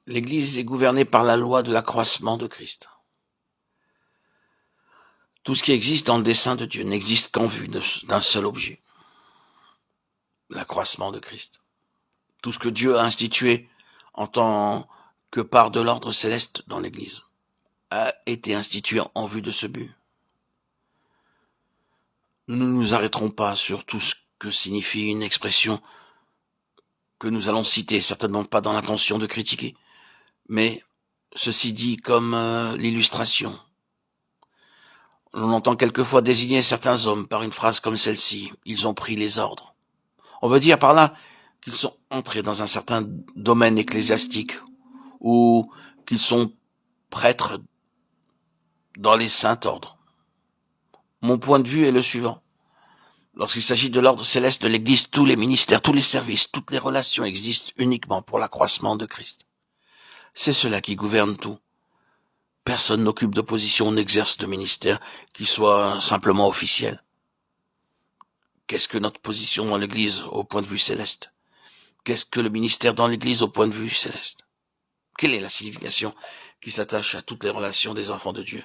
L'Église est gouvernée par la loi de l'accroissement de Christ. Tout ce qui existe dans le dessein de Dieu n'existe qu'en vue d'un seul objet, l'accroissement de Christ. Tout ce que Dieu a institué en tant que part de l'ordre céleste dans l'Église a été institué en vue de ce but. Nous ne nous arrêterons pas sur tout ce que signifie une expression que nous allons citer, certainement pas dans l'intention de critiquer, mais ceci dit comme l'illustration. On entend quelquefois désigner certains hommes par une phrase comme celle-ci: ils ont pris les ordres. On veut dire par là qu'ils sont entrés dans un certain domaine ecclésiastique ou qu'ils sont prêtres dans les saints ordres. Mon point de vue est le suivant. Lorsqu'il s'agit de l'ordre céleste de l'Église, tous les ministères, tous les services, toutes les relations existent uniquement pour l'accroissement de Christ. C'est cela qui gouverne tout. Personne n'occupe de position, n'exerce de ministère qui soit simplement officiel. Qu'est-ce que notre position dans l'Église au point de vue céleste? Qu'est-ce que le ministère dans l'Église au point de vue céleste? Quelle est la signification qui s'attache à toutes les relations des enfants de Dieu?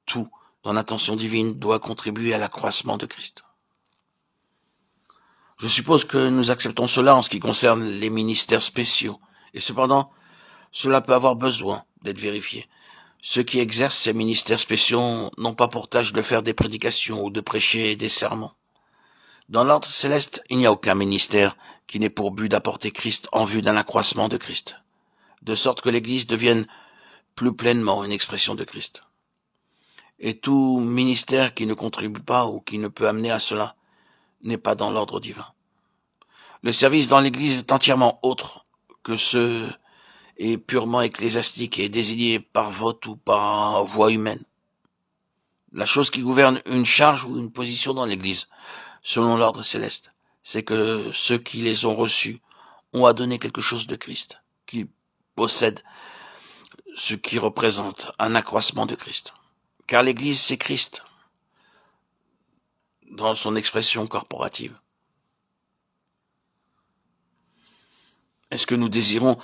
Tout, dans l'intention divine, doit contribuer à l'accroissement de Christ. Je suppose que nous acceptons cela en ce qui concerne les ministères spéciaux, et cependant, cela peut avoir besoin d'être vérifié. Ceux qui exercent ces ministères spéciaux n'ont pas pour tâche de faire des prédications ou de prêcher des sermons. Dans l'ordre céleste, il n'y a aucun ministère qui n'ait pour but d'apporter Christ en vue d'un accroissement de Christ, de sorte que l'Église devienne plus pleinement une expression de Christ. Et tout ministère qui ne contribue pas ou qui ne peut amener à cela n'est pas dans l'ordre divin. Le service dans l'Église est entièrement autre que ce est purement ecclésiastique et désigné par vote ou par voie humaine. La chose qui gouverne une charge ou une position dans l'Église, selon l'ordre céleste, c'est que ceux qui les ont reçus ont à donner quelque chose de Christ, qu'ils possèdent ce qui représente un accroissement de Christ. Car l'Église, c'est Christ, dans son expression corporative. Est-ce que nous désirons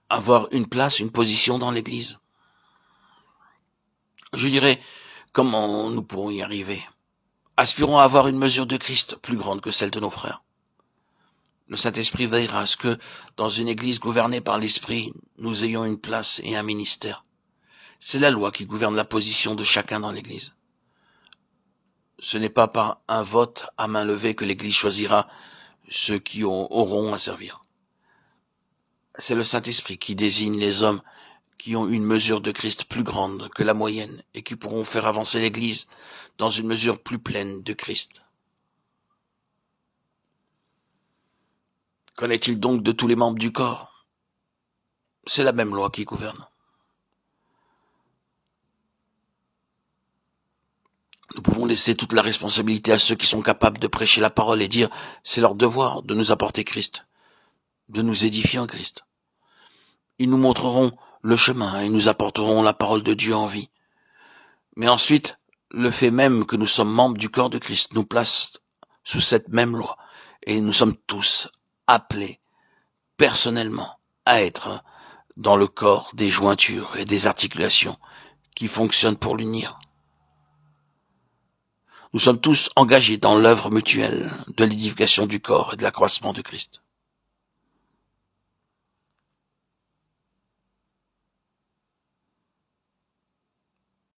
avoir une place, une position dans l'Église? Je dirais, comment nous pourrons y arriver? Aspirons à avoir une mesure de Christ plus grande que celle de nos frères. Le Saint-Esprit veillera à ce que, dans une Église gouvernée par l'Esprit, nous ayons une place et un ministère. C'est la loi qui gouverne la position de chacun dans l'Église. Ce n'est pas par un vote à main levée que l'Église choisira ceux qui auront à servir. C'est le Saint-Esprit qui désigne les hommes qui ont une mesure de Christ plus grande que la moyenne et qui pourront faire avancer l'Église dans une mesure plus pleine de Christ. Qu'en est-il donc de tous les membres du corps? C'est la même loi qui gouverne. Nous pouvons laisser toute la responsabilité à ceux qui sont capables de prêcher la parole et dire c'est leur devoir de nous apporter Christ, de nous édifier en Christ. Ils nous montreront le chemin et nous apporteront la parole de Dieu en vie. Mais ensuite, le fait même que nous sommes membres du corps de Christ nous place sous cette même loi et nous sommes tous appelés personnellement à être dans le corps des jointures et des articulations qui fonctionnent pour l'unir. Nous sommes tous engagés dans l'œuvre mutuelle de l'édification du corps et de l'accroissement de Christ.